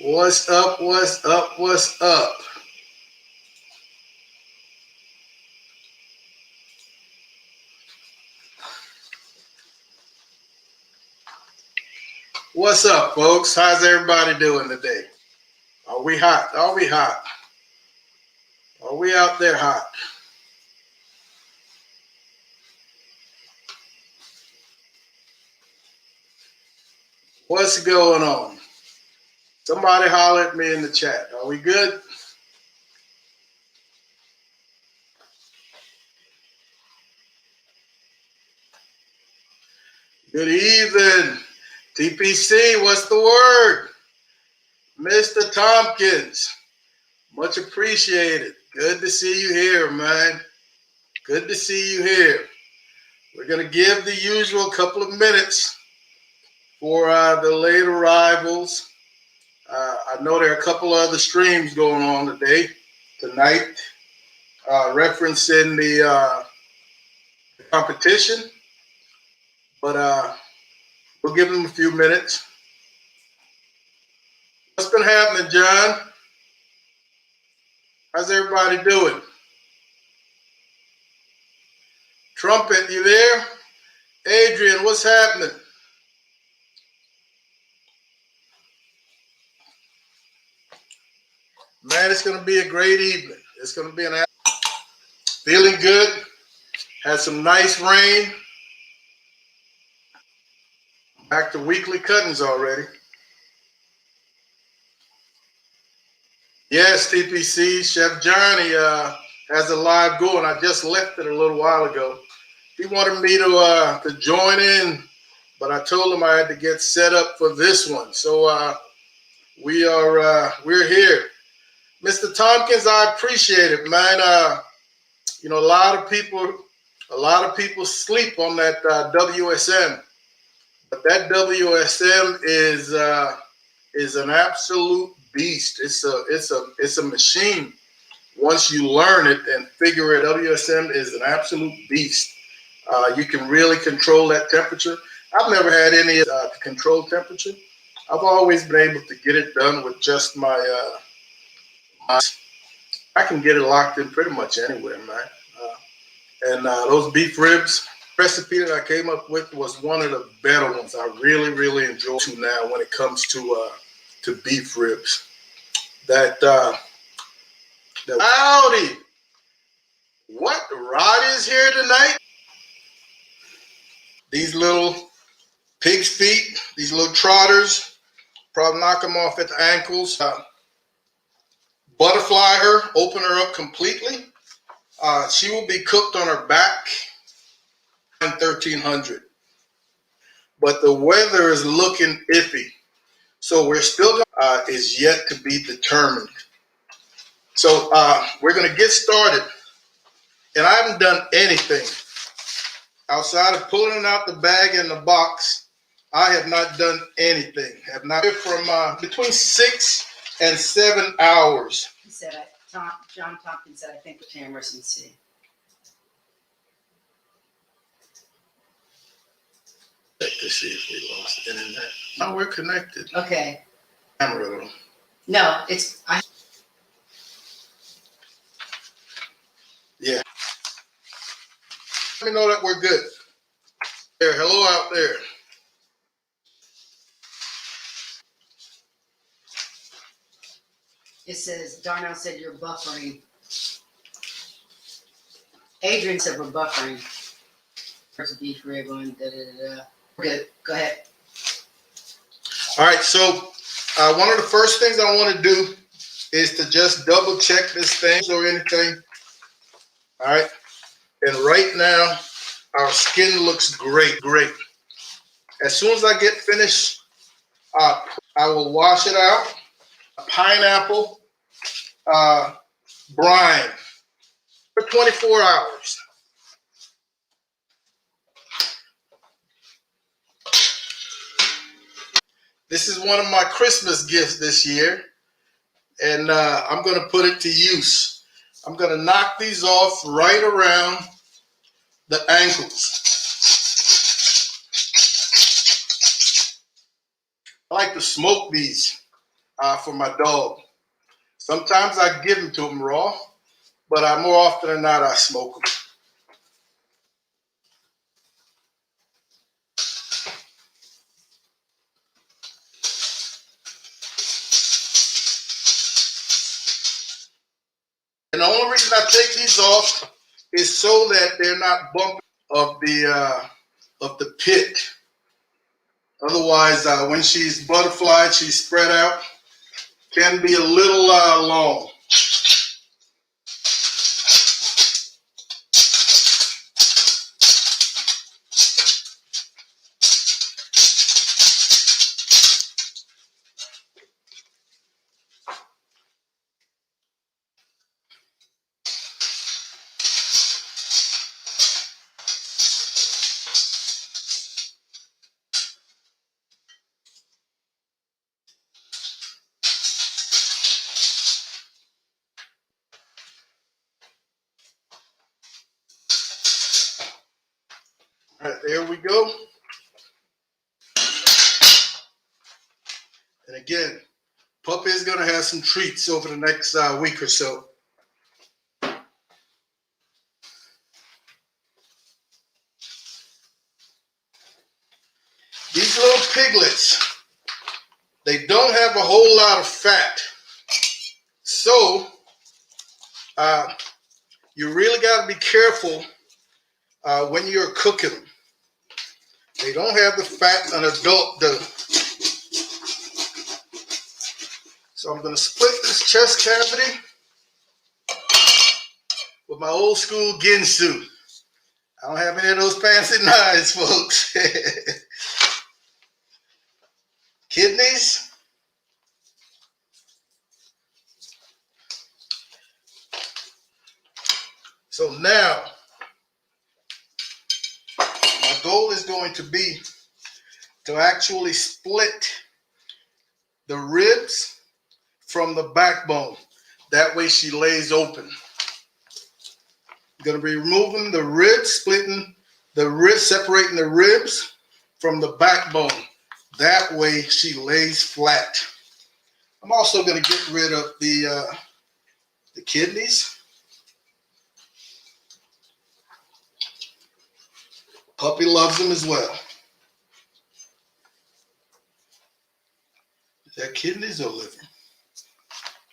What's up? What's up? What's up? What's up, folks? How's everybody doing today? Are we hot? Are we hot? Are we out there hot? What's going on? Somebody holler at me in the chat. Are we good? Good evening. TPC, what's the word? Mr. Tompkins, much appreciated. Good to see you here, man. Good to see you here. We're going to give the usual couple of minutes for the late arrivals. I know there are a couple of other streams going on tonight, referencing the competition, but we'll give them a few minutes. What's been happening, John? How's everybody doing? Trumpet, you there? Adrian, what's happening? Man, it's going to be a great evening. It's going to be feeling good. Had some nice rain. Back to weekly cuttings already. Yes, TPC. Chef Johnny has a live going. I just left it a little while ago. He wanted me to join in, but I told him I had to get set up for this one. So we're here. Mr. Tompkins, I appreciate it, man. You know, a lot of people sleep on that WSM, but that WSM is an absolute beast. It's a machine. Once you learn it and figure it, WSM is an absolute beast. You can really control that temperature. I've never had any control temperature. I've always been able to get it done with just my. I can get it locked in pretty much anywhere, man. And those beef ribs recipe that I came up with was one of the better ones. I really, really enjoy it now when it comes to beef ribs. Howdy! What? Rod is here tonight? These little pig's feet, these little trotters, probably knock them off at the ankles. Butterfly her, open her up completely. She will be cooked on her back in 1300. But the weather is looking iffy. So we're still is yet to be determined. So we're going to get started. And I haven't done anything outside of pulling it out the bag and the box. I have not done anything. Have not from between 6 and 7 hours. He said, John Tompkins said, I think the cameras can see. Check to see if we lost internet. No, we're connected. Okay. Camera. No, Yeah. Let me know that we're good. There, hello out there. It says, Darnell said you're buffering. Adrian said we're buffering. There's a beef rib on, Good, go ahead. All right, so one of the first things I want to do is to just double check this thing or anything. All right, and right now, our skin looks great. As soon as I get finished, I will wash it out. Pineapple brine for 24 hours. This is one of my Christmas gifts this year, and I'm going to put it to use. I'm going to knock these off right around the ankles. I like to smoke these for my dog. Sometimes I give them to him raw, but more often than not, I smoke them. And the only reason I take these off is so that they're not bumping of the pit. Otherwise, when she's butterflied, she's spread out, can be a little long. All right, there we go. And again, Puppy is going to have some treats over the next week or so. These little piglets, they don't have a whole lot of fat. So, you really got to be careful when you're cooking them. They don't have the fat an adult does. So I'm going to split this chest cavity with my old school Ginsu. I don't have any of those fancy knives, folks. Kidneys. So now, my goal is going to be to actually split the ribs from the backbone. That way she lays open. I'm going to be removing the ribs, splitting the ribs, separating the ribs from the backbone. That way she lays flat. I'm also going to get rid of the kidneys. Puppy loves them as well. Is that kidneys or liver?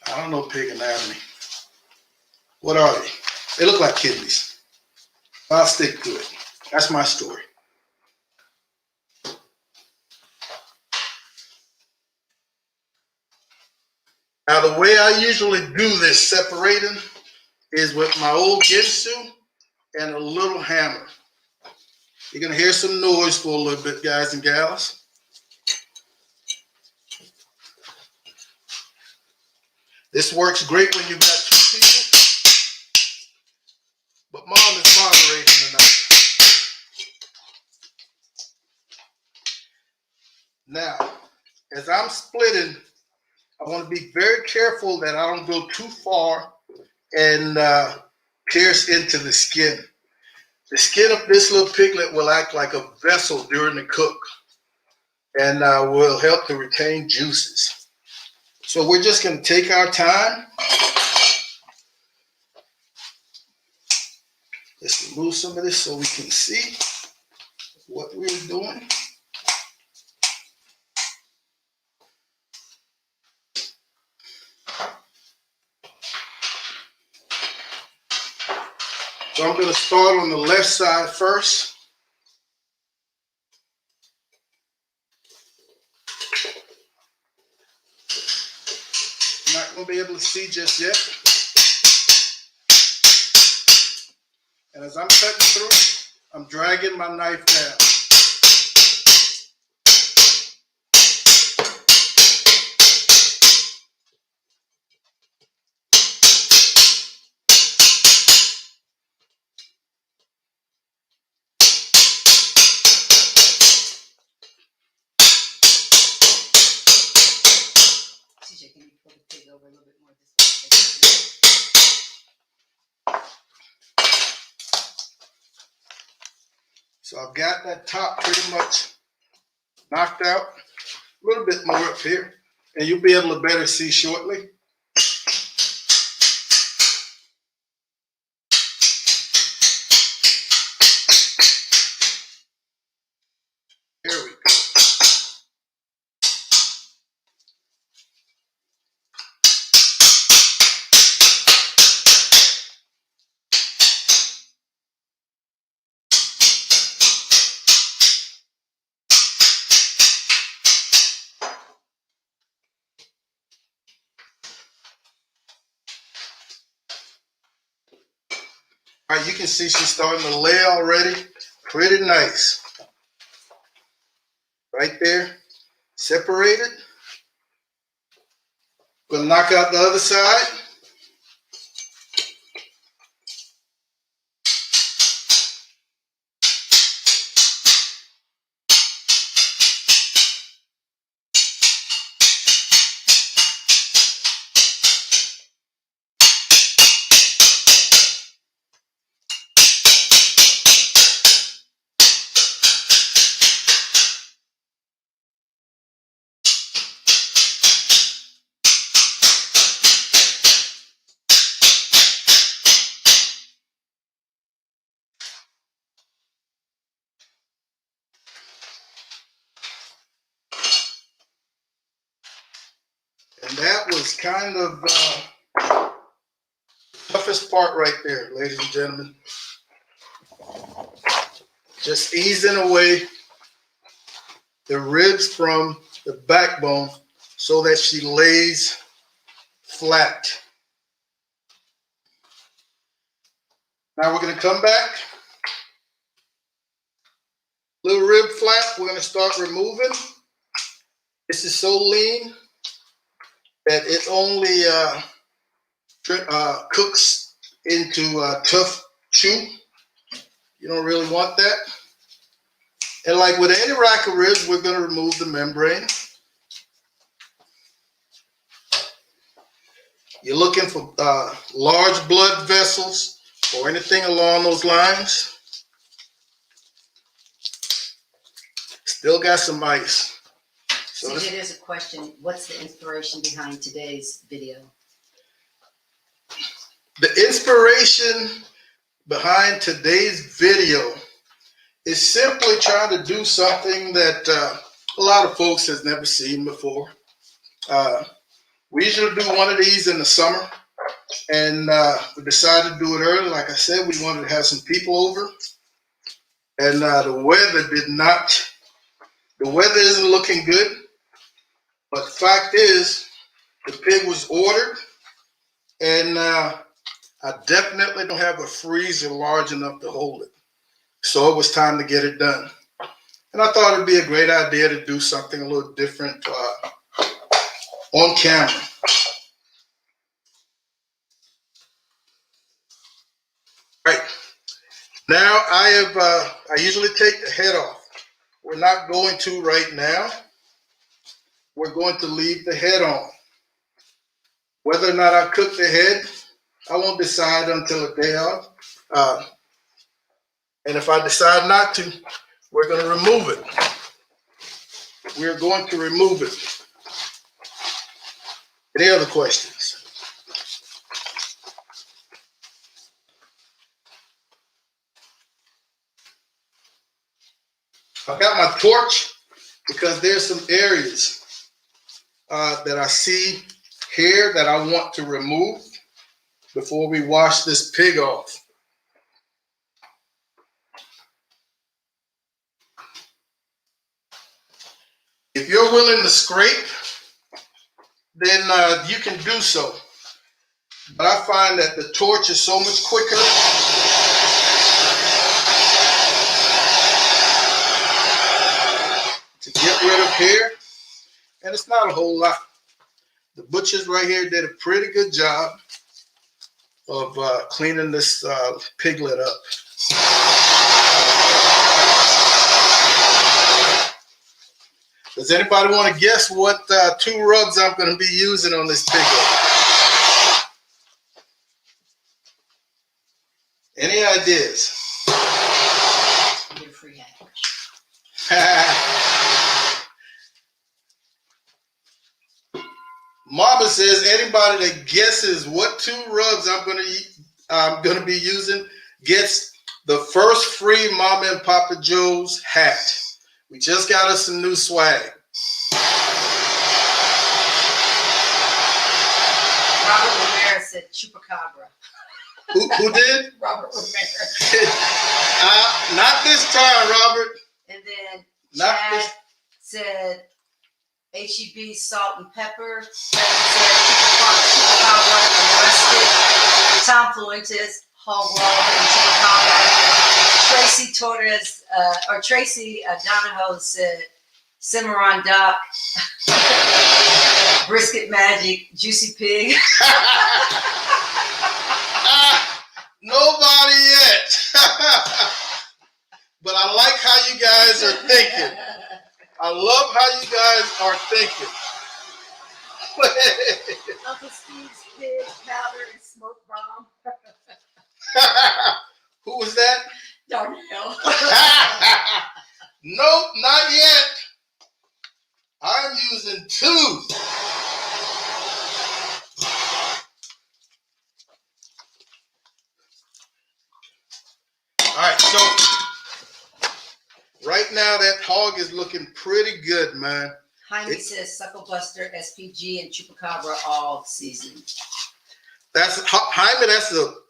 I don't know pig anatomy. What are they? They look like kidneys. I'll stick to it. That's my story. Now, the way I usually do this separating is with my old Ginsu and a little hammer. You're going to hear some noise for a little bit, guys and gals. This works great when you've got two people, but Mom is moderating tonight. Now, as I'm splitting, I want to be very careful that I don't go too far and pierce into the skin. The skin of this little piglet will act like a vessel during the cook and will help to retain juices. So we're just going to take our time. Let's remove some of this so we can see what we're doing. So I'm going to start on the left side first. I'm not going to be able to see just yet. And as I'm cutting through, I'm dragging my knife down. TJ, can you pull the pig over a little bit more this way? So I've got that top pretty much knocked out. A little bit more up here. and you'll be able to better see shortly. There we go. All right, you can see she's starting to lay already. Pretty nice. Right there. Separated. We'll knock out the other side. And that was kind of the toughest part right there, ladies and gentlemen. Just easing away the ribs from the backbone so that she lays flat. Now we're going to come back. Little rib flap, we're going to start removing. This is so lean that it only cooks into tough chew. You don't really want that. And like with any rack of ribs, we're going to remove the membrane. You're looking for large blood vessels or anything along those lines. Still got some ice. So there's a question. What's the inspiration behind today's video? The inspiration behind today's video is simply trying to do something that a lot of folks has never seen before. We usually do one of these in the summer, and we decided to do it early. Like I said, we wanted to have some people over, and the weather isn't looking good. But the fact is, the pig was ordered, and I definitely don't have a freezer large enough to hold it. So it was time to get it done. And I thought it'd be a great idea to do something a little different on camera. Right. Now I usually take the head off. We're not going to right now. We're going to leave the head on. Whether or not I cook the head, I won't decide until the day of. And if I decide not to, we're going to remove it. We're going to remove it. Any other questions? I've got my torch because there's some areas that I see here that I want to remove before we wash this pig off. If you're willing to scrape, then you can do so. But I find that the torch is so much quicker. To get rid of hair, and it's not a whole lot. The butchers right here did a pretty good job of cleaning this piglet up. Does anybody want to guess what 2 rubs I'm going to be using on this piglet? Any ideas? Get a free hat. Mama says anybody that guesses what 2 rubs I'm gonna be using gets the first free Mama and Papa Joe's hat. We just got us some new swag. Robert Ramirez said chupacabra. Who did? Robert Ramirez. Not this time, Robert. And then Not Chad this. said HEB salt and pepper. Chupacabra and rustic. Tom Fuentes, hog roll and chupacabra. Tracy Torres, Tracy Donahoe said Cimarron Doc. Brisket Magic, Juicy Pig. Nobody yet. But I like how you guys are thinking. I love how you guys are thinking. Uncle Steve's Pig, Powder, and Smoke Bomb. Who was that? Darnell. Nope, not yet. I'm using 2. All right, so right now that hog is looking pretty good, man. Jaime says Suckle Buster, SPG, and Chupacabra all season. Jaime.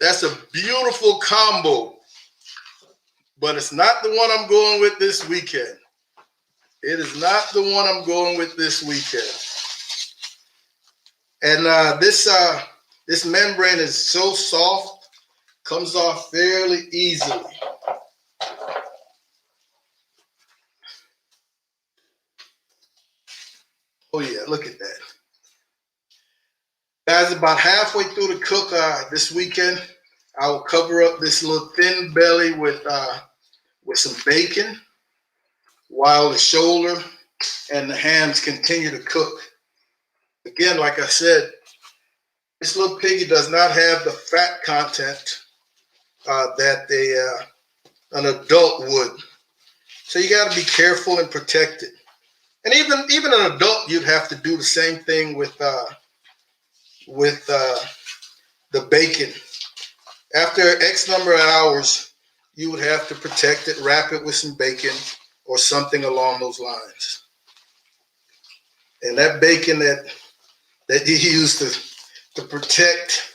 That's a beautiful combo, but it's not the one I'm going with this weekend. It is not the one I'm going with this weekend. And this membrane is so soft, comes off fairly easily. Oh yeah, look at that. Guys, about halfway through the cook this weekend, I will cover up this little thin belly with some bacon while the shoulder and the hams continue to cook. Again, like I said, this little piggy does not have the fat content that an adult would. So you got to be careful and protect it. And even an adult, you'd have to do the same thing with the bacon. After X number of hours, you would have to protect it, wrap it with some bacon or something along those lines. And that bacon that you use to protect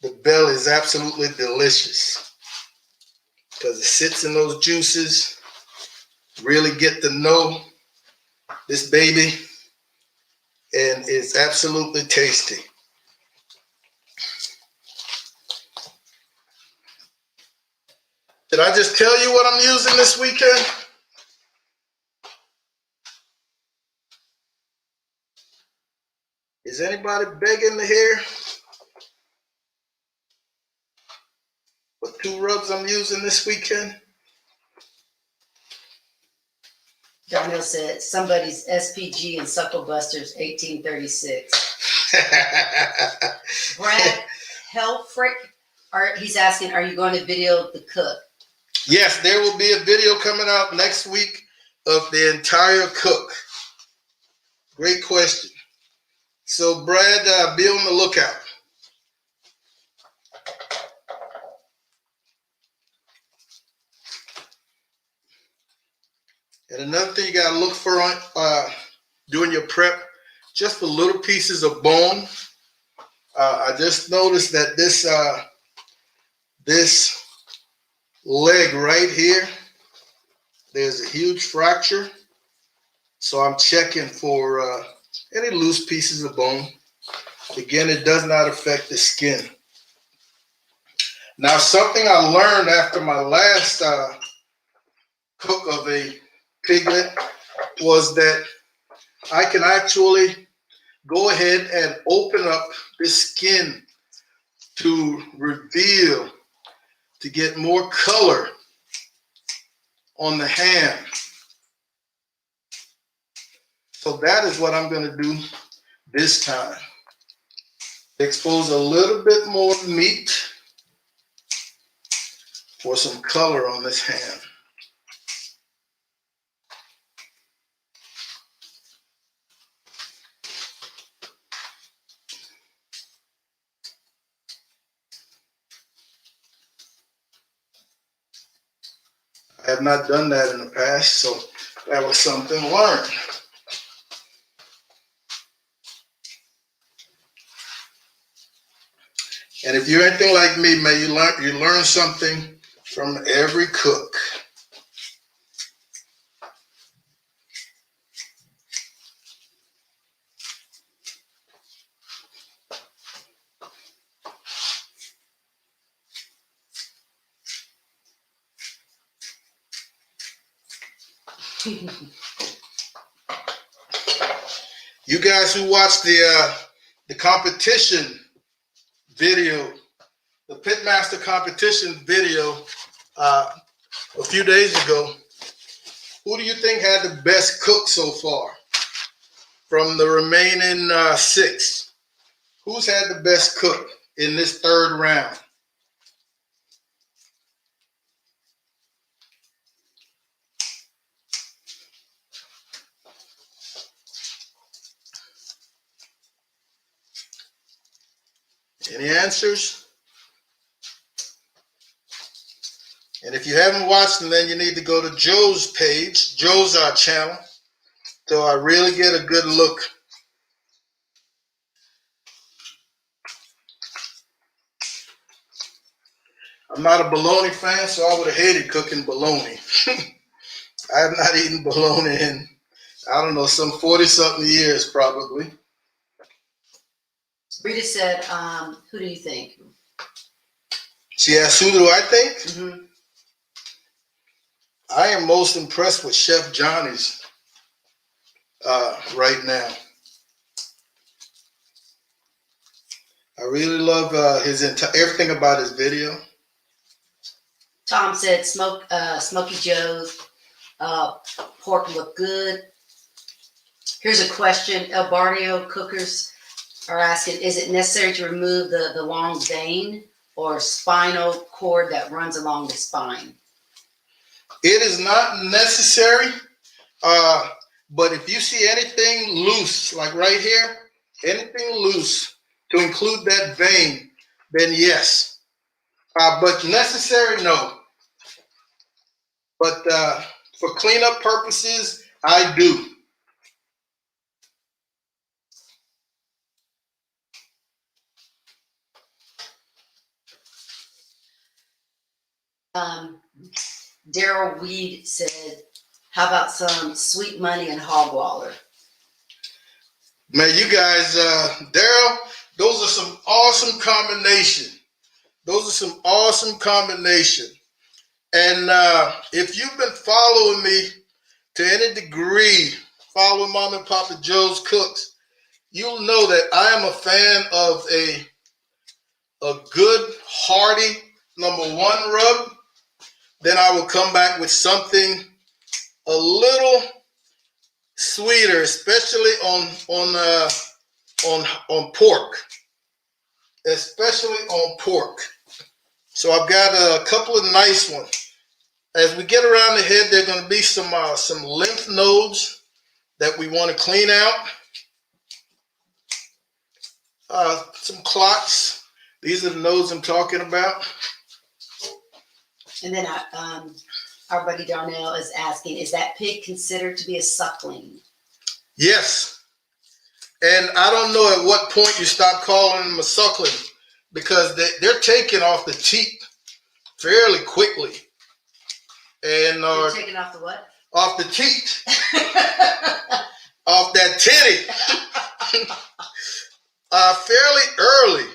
the belly is absolutely delicious because it sits in those juices. Really get to know this baby, and it's absolutely tasty. Did I just tell you what I'm using this weekend? Is anybody begging to hear what 2 rubs I'm using this weekend? Darnell said somebody's SPG and Suckle Busters 1836. Brad Helfrich, he's asking, are you going to video the cook? Yes, there will be a video coming out next week of the entire cook. Great question. So, Brad, be on the lookout. And another thing you got to look for on doing your prep, just the little pieces of bone. I just noticed that this leg right here, there's a huge fracture. So I'm checking for any loose pieces of bone. Again, it does not affect the skin. Now, something I learned after my last cook of a piglet was that I can actually go ahead and open up this skin to reveal, to get more color on the ham. So that is what I'm going to do this time. Expose a little bit more meat for some color on this ham. I have not done that in the past, so that was something learned. And if you're anything like me, man, you learn something from every cook. You guys who watched the competition video, the Pitmaster competition video a few days ago, who do you think had the best cook so far from the remaining 6? Who's had the best cook in this 3rd round? Any answers? And if you haven't watched them, then you need to go to Joe's page, Joe's channel, so I really get a good look. I'm not a bologna fan, so I would have hated cooking bologna. I have not eaten bologna in, I don't know, some 40-something years probably. Rita said, who do you think? She asked, who do I think? Mm-hmm. I am most impressed with Chef Johnny's right now. I really love everything about his video. Tom said, Smoky Joe's pork looked good. Here's a question. El Barrio cookers are asking, is it necessary to remove the long vein or spinal cord that runs along the spine? It is not necessary, but if you see anything loose, like right here, anything loose to include that vein, then yes. But necessary, no. But for cleanup purposes, I do. Daryl Weed said, how about some sweet money and hogwaller? Man, you guys, Daryl, those are some awesome combination. And if you've been following me to any degree, following Mom and Papa Joe's Cooks, you'll know that I am a fan of a good, hearty #1 rub. Then I will come back with something a little sweeter, especially on pork. Especially on pork. So I've got a couple of nice ones. As we get around the head, there are going to be some lymph nodes that we want to clean out. Some clots. These are the nodes I'm talking about. And then our buddy Darnell is asking, is that pig considered to be a suckling? Yes. And I don't know at what point you stop calling them a suckling, because they're taking off the teat fairly quickly. And You're taking off the what? Off the teat. Off that titty. Fairly early.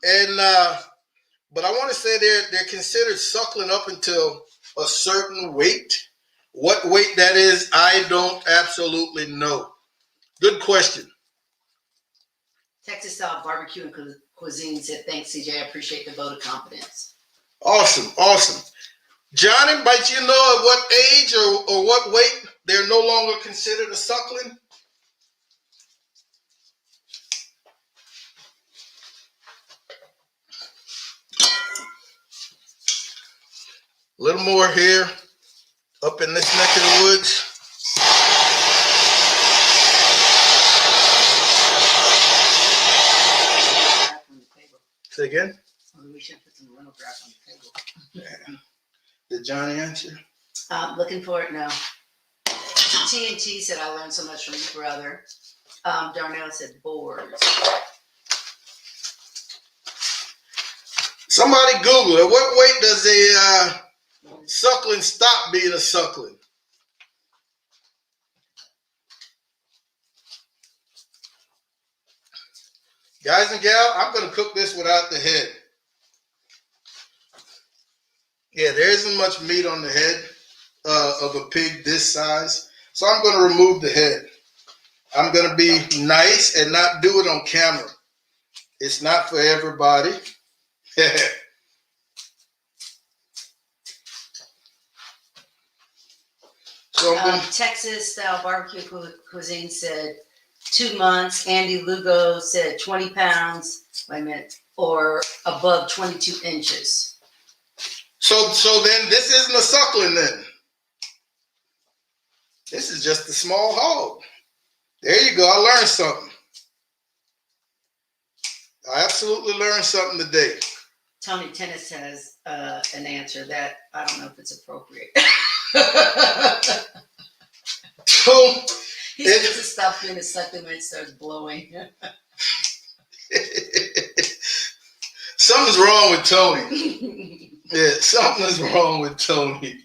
And but I want to say they're considered suckling up until a certain weight. What weight that is, I don't absolutely know. Good question. Texas Style Barbecue and Cuisine said, thanks, CJ. I appreciate the vote of confidence. Awesome. Johnny, but you know at what age or what weight they're no longer considered a suckling? A little more here, up in this neck of the woods. Say again? We should put some rental grass on the table. Yeah. Did Johnny answer? Looking for it now. TNT said, I learned so much from your brother. Darnell said, boards. Somebody Google it. What weight does a suckling stop being a suckling? Guys and gal, I'm going to cook this without the head. Yeah, there isn't much meat on the head of a pig this size. So I'm going to remove the head. I'm going to be nice and not do it on camera. It's not for everybody. So Texas style barbecue cuisine said 2 months. Andy Lugo said 20 pounds. Wait a minute. Or above 22 inches. So then this isn't a suckling then. This is just a small hog. There you go. I learned something. I absolutely learned something today. Tony Tennis has an answer that I don't know if it's appropriate. So he says to stop doing a suckling when it starts blowing. Something's wrong with Tony. Yeah, something is wrong with Tony.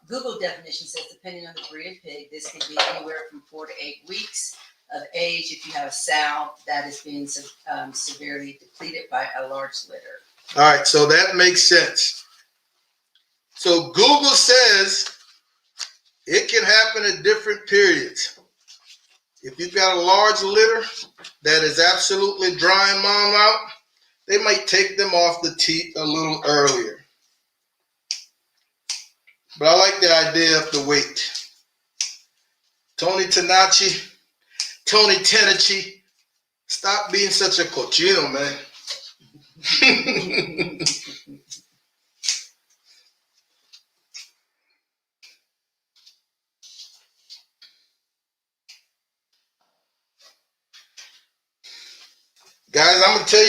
Google definition says, depending on the breed of pig, this can be anywhere from 4 to 8 weeks of age if you have a sow that is being severely depleted by a large litter. All right, so that makes sense. So Google says it can happen at different periods. If you've got a large litter that is absolutely drying mom out, they might take them off the teat a little earlier. But I like the idea of the weight. Tony Tenachi, stop being such a cochino, man. Guys, I'm going to tell you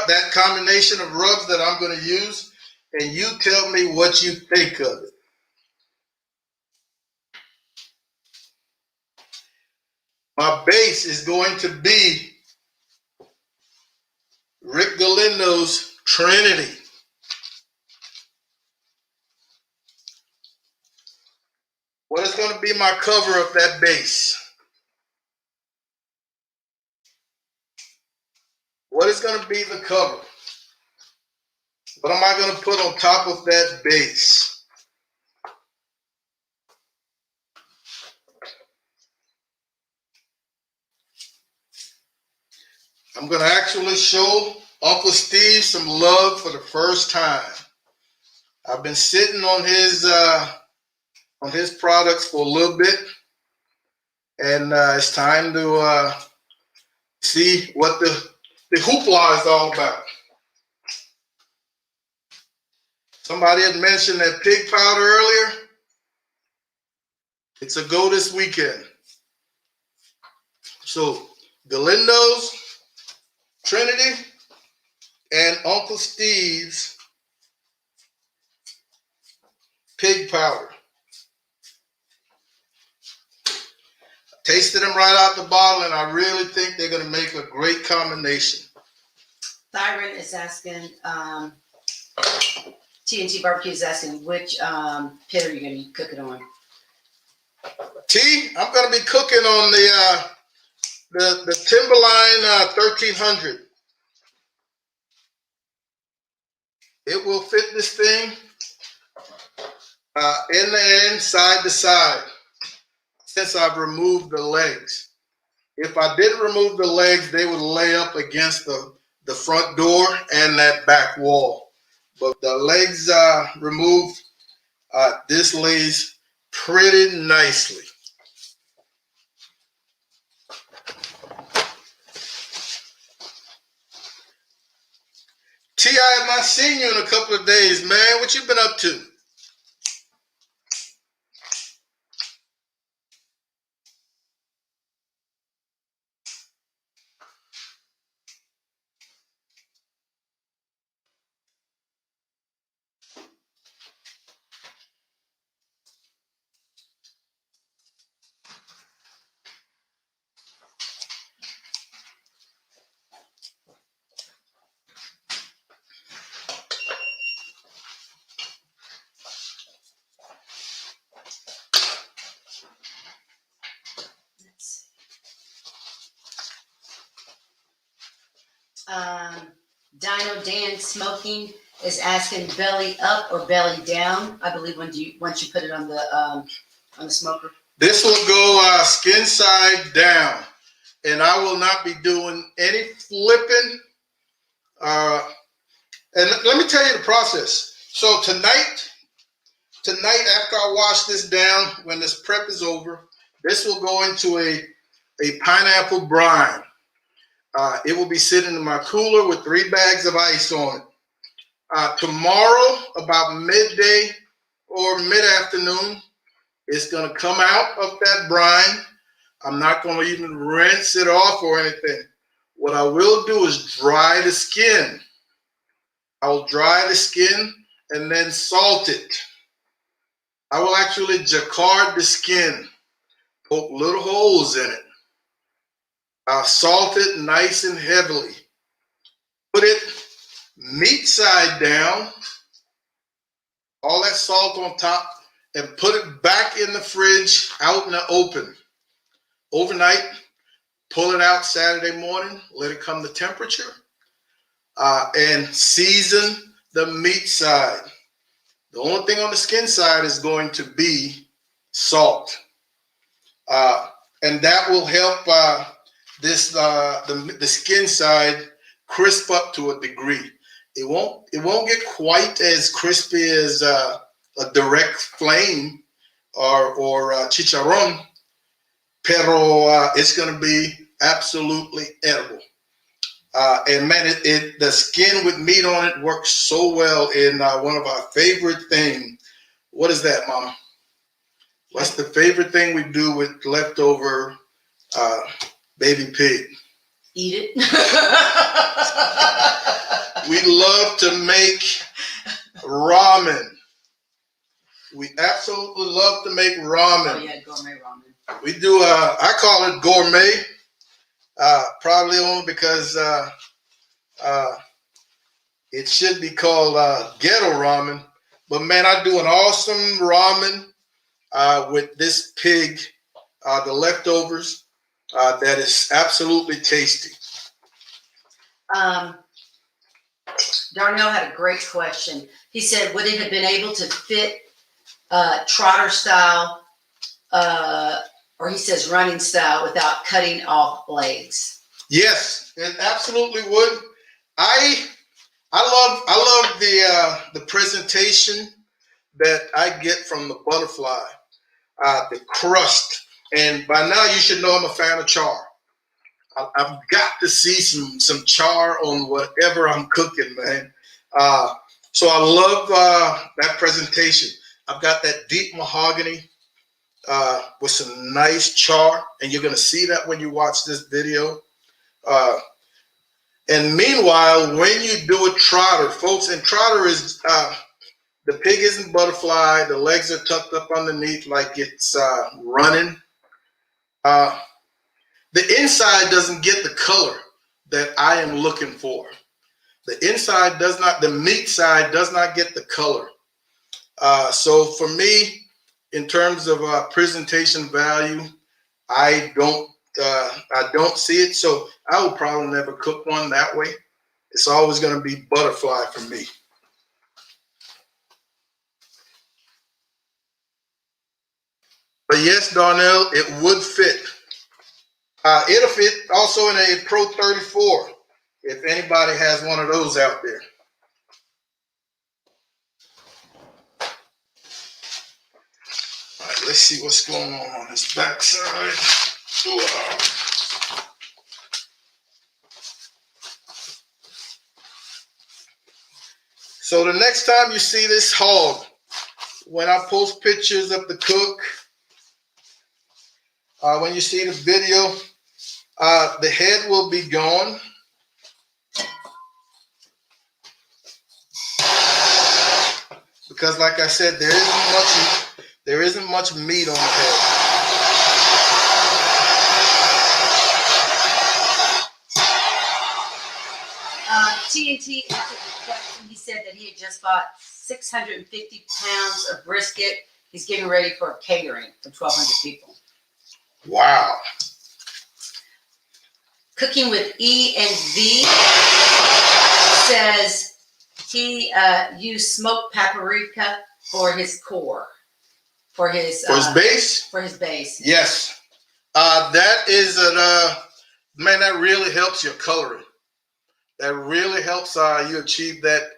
that combination of rubs that I'm going to use, and you tell me what you think of it. My base is going to be Rick Galindo's Trinity. What is going to be my cover of that base? What is going to be the cover? What am I going to put on top of that base? I'm going to actually show Uncle Steve some love for the first time. I've been sitting on his products for a little bit, and it's time to see what the hoopla is all about. Somebody had mentioned that pig powder earlier. It's a go this weekend. So Galindo's, Trinity, and Uncle Steve's pig powder. Tasted them right out the bottle, and I really think they're going to make a great combination. Thyron is asking, TNT Barbecue is asking, which pit are you going to be cooking on? I'm going to be cooking on the Timberline 1300. It will fit this thing end to end, side to side, since I've removed the legs. If I didn't remove the legs, they would lay up against the front door and that back wall. But the legs removed, this lays pretty nicely. T, I have not seen you in a couple of days, man. What you been up to? Dino Dan Smoking is asking belly up or belly down. I believe once you put it on the smoker. This will go skin side down, and I will not be doing any flipping. And let me tell you the process. So tonight after I wash this down, when this prep is over, this will go into a pineapple brine. It will be sitting in my cooler with 3 bags of ice on it. Tomorrow, about midday or mid-afternoon, it's going to come out of that brine. I'm not going to even rinse it off or anything. What I will do is dry the skin. I'll dry the skin and then salt it. I will actually jacquard the skin, poke little holes in it. I'll salt it nice and heavily. Put it meat side down, all that salt on top, and put it back in the fridge out in the open. Overnight, pull it out Saturday morning, let it come to temperature, and season the meat side. The only thing on the skin side is going to be salt. And that will help the skin side crisp up to a degree. It won't get quite as crispy as a direct flame or chicharron, pero it's going to be absolutely edible. And man, the skin with meat on it works so well in one of our favorite things. What is that, Mama? What's the favorite thing we do with leftover baby pig? Eat it. We love to make ramen. We absolutely love to make ramen. Oh yeah, gourmet ramen. We do. I call it gourmet. Probably only because it should be called ghetto ramen. But man, I do an awesome ramen with this pig, the leftovers. That is absolutely tasty. Darnell had a great question. He said, would it have been able to fit trotter style, or he says running style, without cutting off legs? Yes, it absolutely would. I love the presentation that I get from the butterfly, the crust. And by now you should know I'm a fan of char. I've got to see some char on whatever I'm cooking, man. So I love that presentation. I've got that deep mahogany with some nice char, and you're going to see that when you watch this video. And meanwhile, when you do a trotter, folks, and trotter is, the pig isn't butterfly, the legs are tucked up underneath like it's running. The inside doesn't get the color that I am looking for. The inside does not, the meat side does not get the color. So for me, in terms of presentation value, I don't see it. So I will probably never cook one that way. It's always going to be butterfly for me. But yes, Darnell, it would fit. It'll fit also in a Pro 34, if anybody has one of those out there. All right, let's see what's going on this backside. So the next time you see this hog, when I post pictures of the cook, when you see the video, the head will be gone. Because like I said, there isn't much meat on the head. TNT answered the question. He said that he had just bought 650 pounds of brisket. He's getting ready for a catering for 1,200 people. Wow. Cooking with E and V says he used smoked paprika for his core, for his base. For his base. Yes, that is man. That really helps your coloring. That really helps you achieve that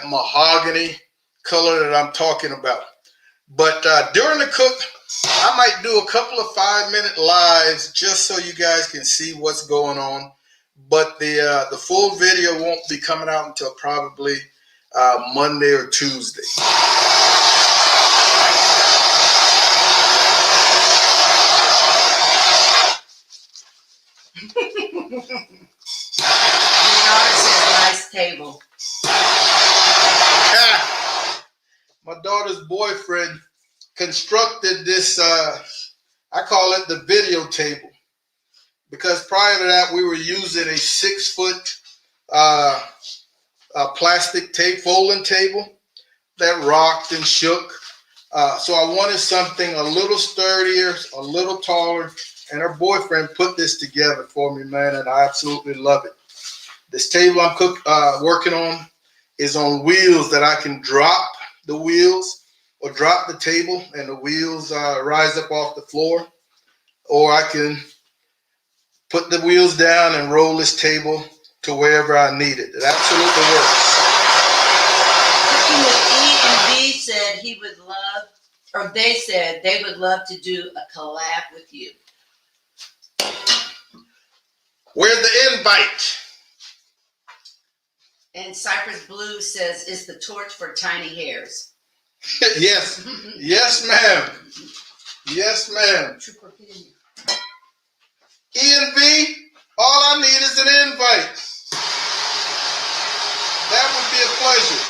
mahogany color that I'm talking about. But during the cook, I might do a couple of 5-minute lives just so you guys can see what's going on. But the full video won't be coming out until probably Monday or Tuesday. Your daughter says nice table. My daughter's boyfriend constructed this, I call it the video table, because prior to that we were using a 6-foot plastic folding table that rocked and shook. So I wanted something a little sturdier, a little taller, and her boyfriend put this together for me, man, and I absolutely love it. This table I'm working on is on wheels that I can drop the wheels or drop the table and the wheels rise up off the floor, or I can put the wheels down and roll this table to wherever I need it. It absolutely works. Cooking with E and B said he would love, or they said they would love to do a collab with you. Where's the invite? And Cypress Blue says, is the torch for tiny hairs. Yes. Yes, ma'am. Yes, ma'am. E and B, all I need is an invite. That would be a pleasure.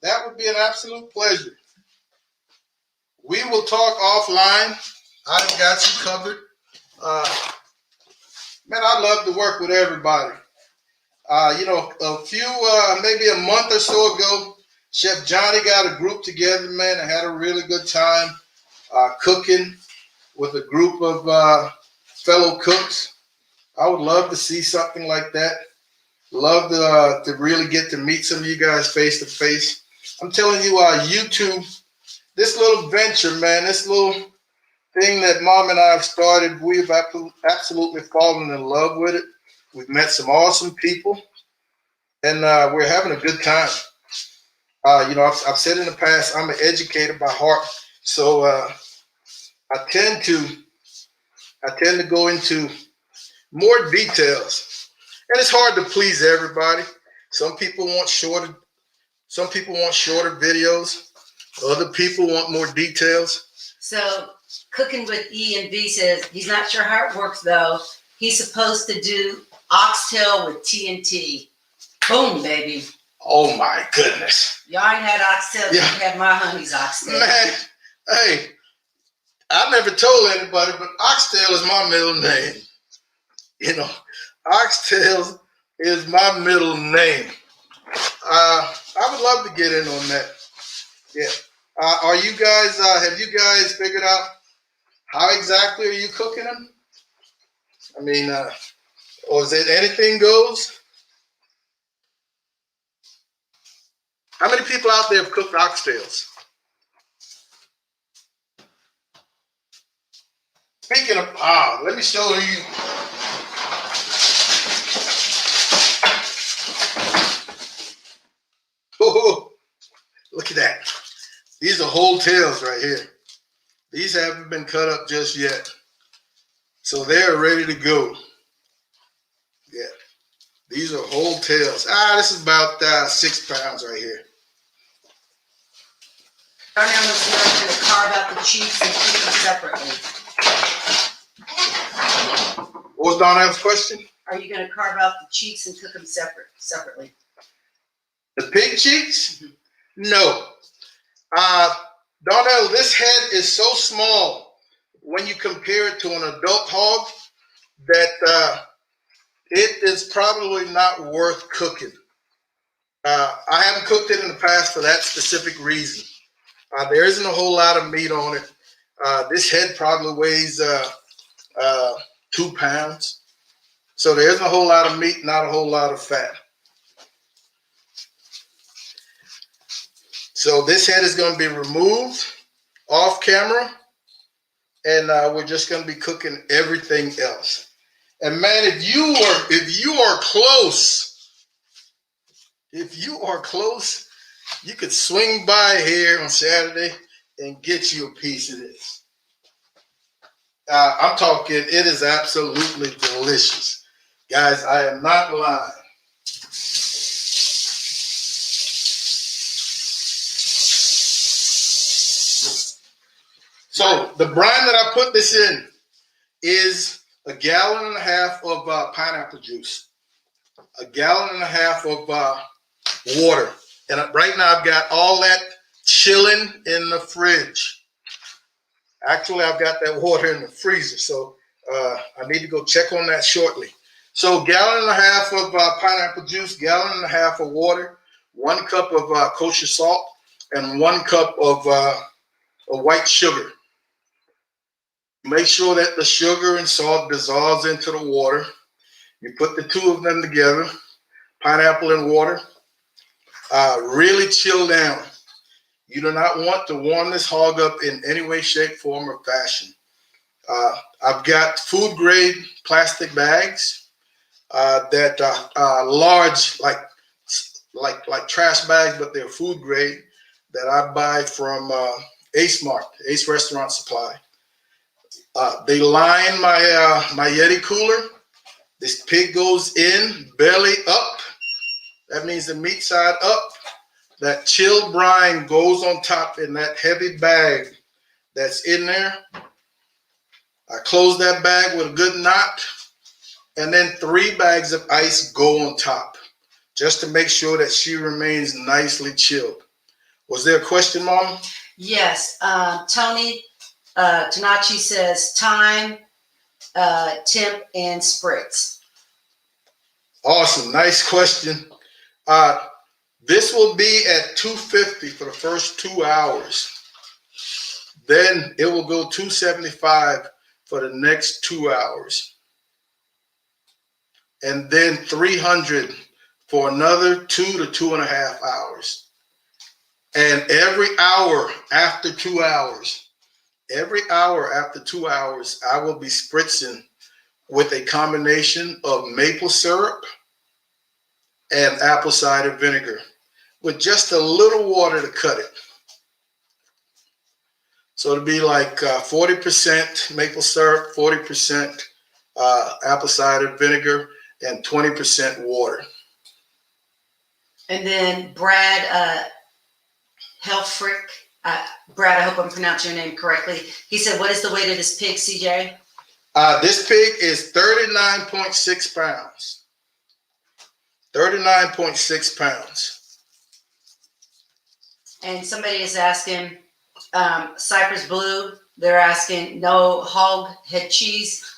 That would be an absolute pleasure. We will talk offline. I've got you covered. Man, I love to work with everybody. You know, a few, maybe a month or so ago, Chef Johnny got a group together, man, and had a really good time cooking with a group of fellow cooks. I would love to see something like that. Love to really get to meet some of you guys face to face. I'm telling you, YouTube, this little venture, man, this little thing that Mom and I have started, we've absolutely fallen in love with it. We've met some awesome people, and we're having a good time. You know, I've said in the past, I'm an educator by heart, so I tend to go into more details, and it's hard to please everybody. Some people want shorter videos. Other people want more details. So Cooking with E and V says he's not sure how it works though. He's supposed to do oxtail with TNT. Boom, baby. Oh my goodness. Y'all ain't had oxtail. Yeah. You had my honey's oxtail. Man, hey, I never told anybody, but oxtail is my middle name. You know, oxtail is my middle name. I would love to get in on that. Yeah. Are you guys, have you guys figured out how exactly are you cooking them? I mean, or is it anything goes? How many people out there have cooked oxtails? Speaking of, let me show you. Oh, look at that. These are whole tails right here. These haven't been cut up just yet. So they're ready to go. Yeah. These are whole tails. This is about 6 pounds right here. Darnell was going to carve out the cheeks and keep them separately. What was Darnell's question? Are you going to carve out the cheeks and cook them separately? The pig cheeks? Mm-hmm. No. Darnell, this head is so small when you compare it to an adult hog that it is probably not worth cooking. I haven't cooked it in the past for that specific reason. There isn't a whole lot of meat on it. This head probably weighs 2 pounds. So there isn't a whole lot of meat, not a whole lot of fat. So this head is going to be removed off camera, and we're just going to be cooking everything else. And man, if you are close, you could swing by here on Saturday and get you a piece of this. I'm talking, it is absolutely delicious. Guys, I am not lying. So the brine that I put this in is 1.5 gallons of pineapple juice, 1.5 gallons of water. And right now I've got all that chilling in the fridge. Actually, I've got that water in the freezer, so I need to go check on that shortly. So 1.5 gallons of pineapple juice, 1.5 gallons of water, 1 cup of kosher salt, and 1 cup of white sugar. Make sure that the sugar and salt dissolves into the water. You put the 2 of them together, pineapple and water, really chill down. You do not want to warm this hog up in any way, shape, form, or fashion. I've got food grade plastic bags that are large, like trash bags, but they're food grade, that I buy from Ace Mart, Ace Restaurant Supply. They line my Yeti cooler. This pig goes in belly up. That means the meat side up. That chilled brine goes on top in that heavy bag that's in there. I close that bag with a good knot, and then 3 bags of ice go on top, just to make sure that she remains nicely chilled. Was there a question, Mom? Yes. Tony Tanachi says time, temp, and spritz. Awesome. Nice question. This will be at 250 for the first 2 hours. Then it will go 275 for the next 2 hours. And then 300 for another 2 to 2.5 hours. And every hour after 2 hours, I will be spritzing with a combination of maple syrup and apple cider vinegar with just a little water to cut it. So it'll be like 40% maple syrup, 40% apple cider vinegar, and 20% water. And then Brad Helfrich, Brad, I hope I'm pronouncing your name correctly. He said, what is the weight of this pig, CJ? This pig is 39.6 pounds. 39.6 pounds. And somebody is asking, Cypress Blue, they're asking, no hog head cheese.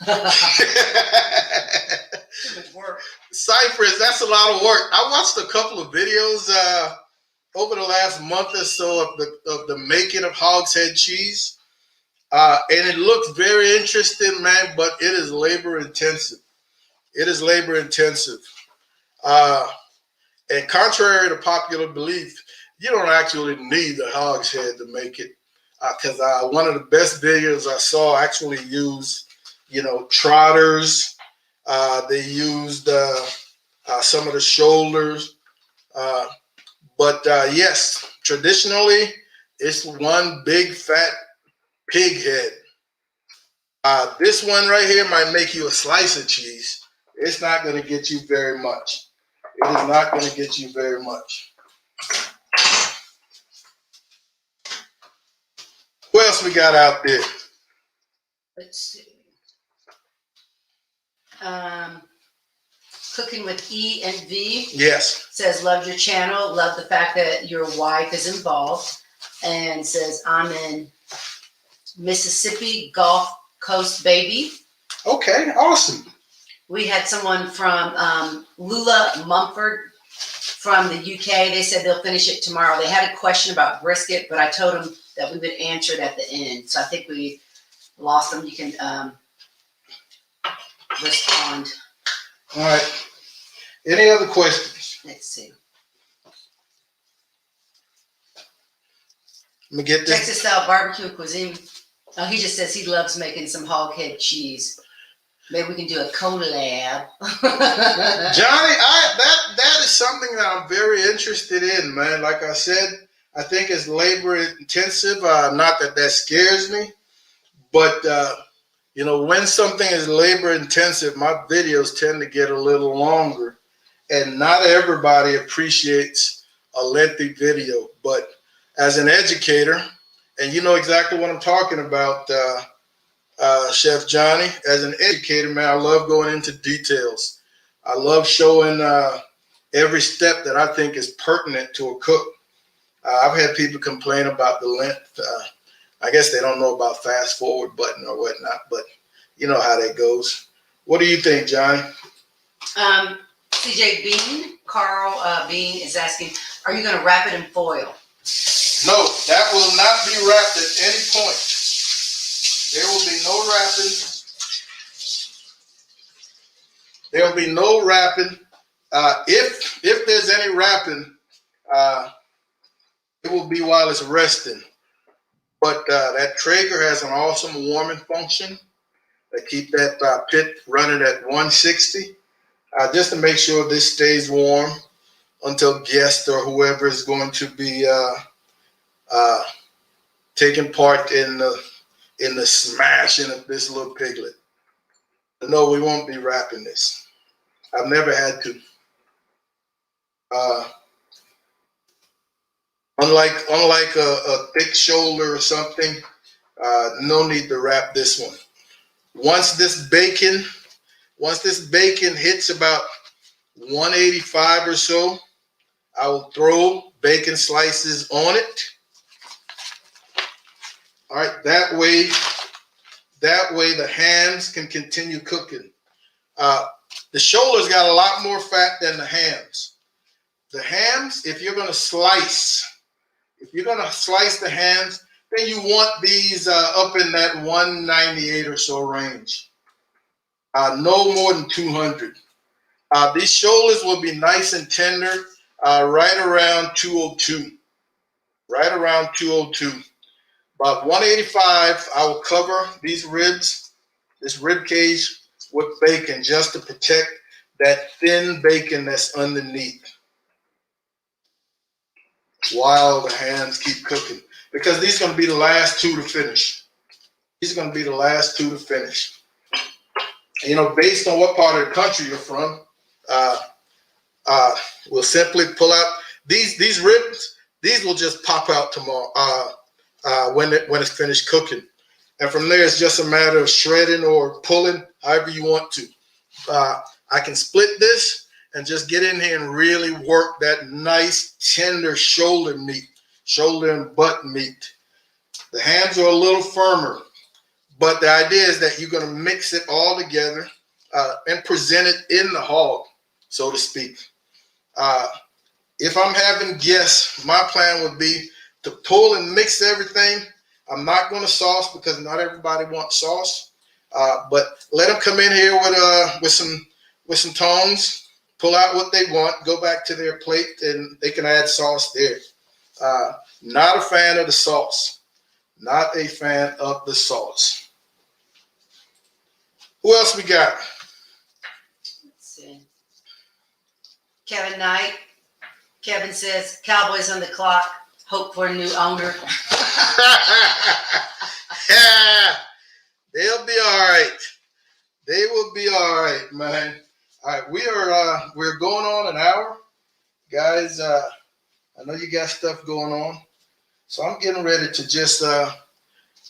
Cypress, that's a lot of work. I watched a couple of videos over the last month or so of the making of hog's head cheese. And it looks very interesting, man, but it is labor intensive. It is labor intensive. And contrary to popular belief, you don't actually need a hog's head to make it. Because one of the best videos I saw actually used, trotters. They used some of the shoulders. But yes, traditionally, it's one big fat pig head. This one right here might make you a slice of cheese. It's not going to get you very much. It is not going to get you very much. What else we got out there? Let's see. Cooking with E and V. Yes. Says, love your channel. Love the fact that your wife is involved. And says, I'm in Mississippi, Gulf Coast, baby. Okay, awesome. We had someone from Lula Mumford from the UK. They said they'll finish it tomorrow. They had a question about brisket, but I told them that we would answer it at the end. So I think we lost them. You can respond. All right. Any other questions? Let's see. Let me get this. Texas style barbecue cuisine. Oh, he just says he loves making some hog head cheese. Maybe we can do a collab. Johnny, that is something that I'm very interested in, man. Like I said, I think it's labor intensive. Not that scares me, but when something is labor intensive, my videos tend to get a little longer, and not everybody appreciates a lengthy video. But as an educator, and you know exactly what I'm talking about, Chef Johnny, as an educator, man, I love going into details. I love showing every step that I think is pertinent to a cook. I've had people complain about the length. I guess they don't know about fast forward button or whatnot, but you know how that goes. What do you think, Johnny? CJ Bean, Carl Bean is asking, are you going to wrap it in foil? No, that will not be wrapped at any point. There will be no wrapping. There will be no wrapping. If there's any wrapping, it will be while it's resting. But that Traeger has an awesome warming function that keep that pit running at 160, just to make sure this stays warm until guests or whoever is going to be taking part in the smashing of this little piglet. No, we won't be wrapping this. I've never had to. Unlike a thick shoulder or something, no need to wrap this one. Once this bacon hits about 185 or so, I will throw bacon slices on it. All right, that way the hams can continue cooking. The shoulder's got a lot more fat than the hams. The hams, if you're going to slice the hams, then you want these up in that 198 or so range. No more than 200. These shoulders will be nice and tender right around 202. Right around 202. About 185, I will cover these ribs, this rib cage, with bacon just to protect that thin bacon that's underneath while the hams keep cooking. Because these are going to be the last two to finish. These are going to be the last two to finish. You know, based on what part of the country you're from, we'll simply pull out these ribs. These will just pop out tomorrow when it's finished cooking. And from there, it's just a matter of shredding or pulling, however you want to. I can split this and just get in here and really work that nice, tender shoulder meat, shoulder and butt meat. The hams are a little firmer, but the idea is that you're going to mix it all together and present it in the hog, so to speak. If I'm having guests, my plan would be to pull and mix everything. I'm not going to sauce because not everybody wants sauce, but let them come in here with some tongs, pull out what they want, go back to their plate, and they can add sauce there. Not a fan of the sauce. Not a fan of the sauce. Who else we got? Let's see. Kevin Knight. Kevin says, Cowboys on the clock. Hope for a new owner. They'll be all right. They will be all right, man. All right, we're going on an hour. Guys, I know you got stuff going on. So I'm getting ready to just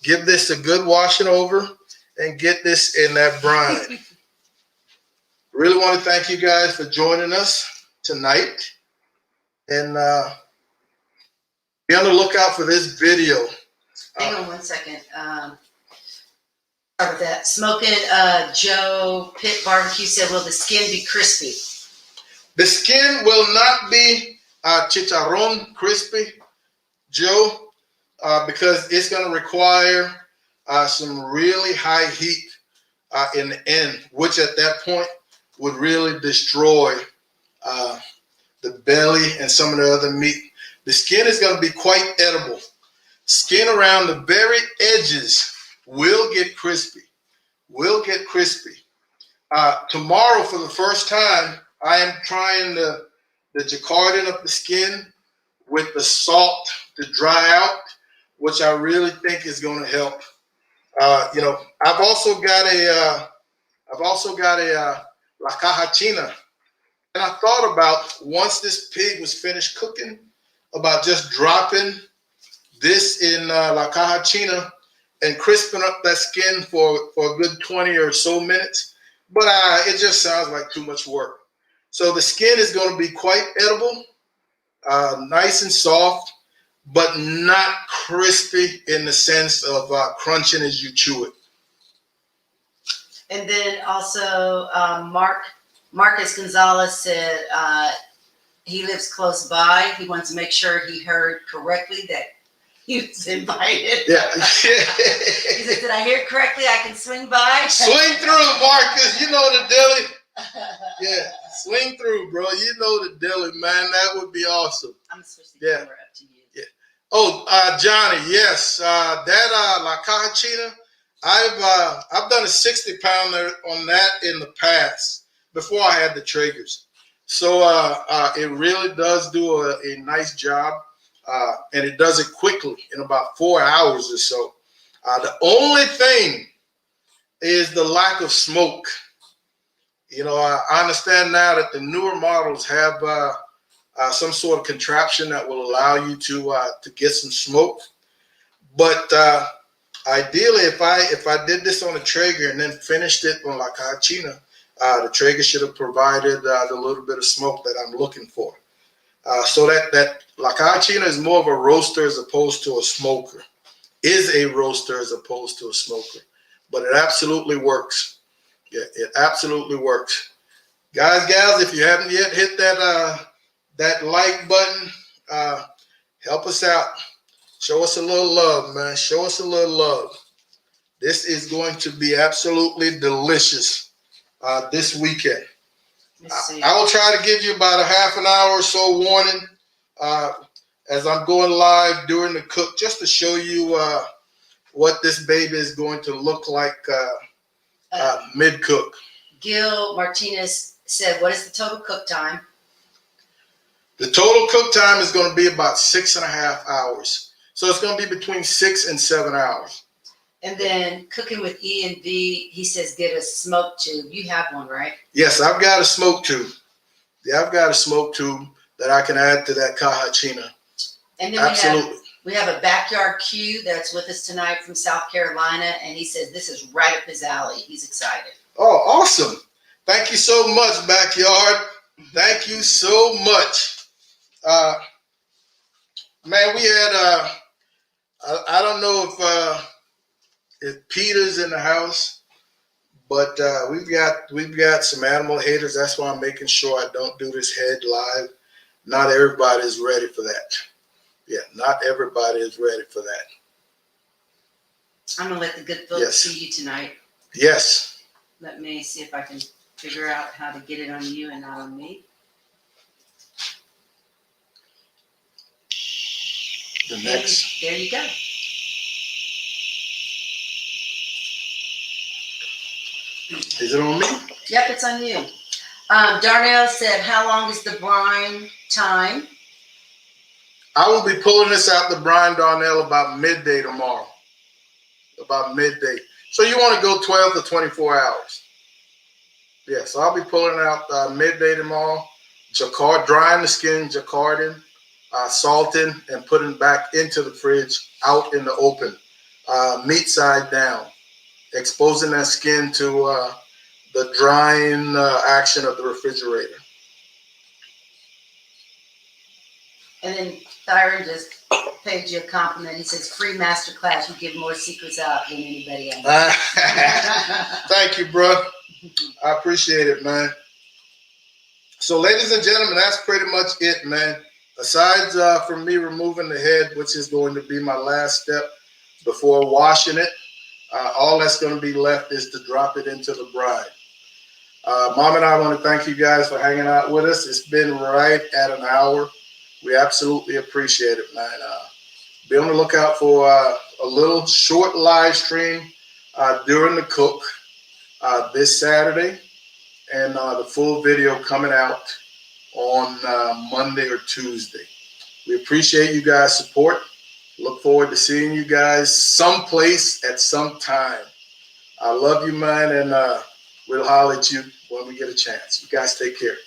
give this a good washing over and get this in that brine. Really want to thank you guys for joining us tonight. And be on the lookout for this video. Hang on one second. Start with that. Smoking Joe Pit Barbecue said, will the skin be crispy? The skin will not be chicharron crispy, Joe, because it's going to require some really high heat in the end, which at that point would really destroy the belly and some of the other meat. The skin is going to be quite edible. Skin around the very edges will get crispy. Tomorrow, for the first time, I am trying the jacquarding of the skin with the salt to dry out, which I really think is going to help. I've also got a la caja china, and I thought about, once this pig was finished cooking, about just dropping this in la caja china and crisping up that skin for a good 20 or so minutes. But it just sounds like too much work. So the skin is going to be quite edible, nice and soft, but not crispy in the sense of crunching as you chew it. And then also Marcus Gonzalez said he lives close by. He wants to make sure he heard correctly that he was invited. Yeah. He said, did I hear correctly? I can swing by? Swing through, Marcus. You know the dilly. Yeah, swing through, bro. You know the dilly, man. That would be awesome. I'm supposed to camera up to you. Yeah. Oh, Johnny, yes. That La Caja China, I've done a 60-pounder on that in the past before I had the Traegers. So it really does do a nice job, and it does it quickly in about 4 hours or so. The only thing is the lack of smoke. I understand now that the newer models have some sort of contraption that will allow you to get some smoke. But ideally, if I did this on a Traeger and then finished it on La Caja China, the Traeger should have provided the little bit of smoke that I'm looking for. So that La Caja China is more of a roaster as opposed to a smoker. Is a roaster as opposed to a smoker. But it absolutely works. Yeah, it absolutely works. Guys, gals, if you haven't yet hit that like button, help us out. Show us a little love, man. Show us a little love. This is going to be absolutely delicious this weekend. I will try to give you about a half an hour or so warning as I'm going live during the cook, just to show you what this baby is going to look like mid-cook. Gil Martinez said, what is the total cook time? The total cook time is going to be about 6.5 hours. So it's going to be between 6 and 7 hours. And then cooking with E and V, he says, get a smoke tube. You have one, right? Yes, I've got a smoke tube. Yeah, I've got a smoke tube that I can add to that caja china. And then absolutely. We have a backyard Q that's with us tonight from South Carolina, and he says this is right up his alley. He's excited. Oh, awesome. Thank you so much, Backyard. Thank you so much. Man, we had, I don't know if Peter's in the house, but we've got some animal haters. That's why I'm making sure I don't do this head live. Not everybody is ready for that. Yeah, not everybody is ready for that. I'm going to let the good folks see you tonight. Yes. Let me see if I can figure out how to get it on you and not on me. The next. There you go. Is it on me? Yep, it's on you. Darnell said, how long is the brine time? I will be pulling this out the brine, Darnell, about midday tomorrow. About midday. So you want to go 12 to 24 hours. Yeah, so I'll be pulling out midday tomorrow. Drying the skin, jacquarding, salting, and putting back into the fridge, out in the open, meat side down, exposing that skin to the drying action of the refrigerator. And then Thyron just paid you a compliment. He says, free masterclass. You give more secrets out than anybody else. Thank you, bro. I appreciate it, man. So, ladies and gentlemen, that's pretty much it, man. Aside from me removing the head, which is going to be my last step before washing it, All that's going to be left is to drop it into the brine. Mom and I want to thank you guys for hanging out with us. It's been right at an hour. We absolutely appreciate it, man. Be on the lookout for a little short live stream during the cook this Saturday, and the full video coming out on Monday or Tuesday. We appreciate you guys' support. Look forward to seeing you guys someplace at some time. I love you, man, and we'll holler at you when we get a chance. You guys take care.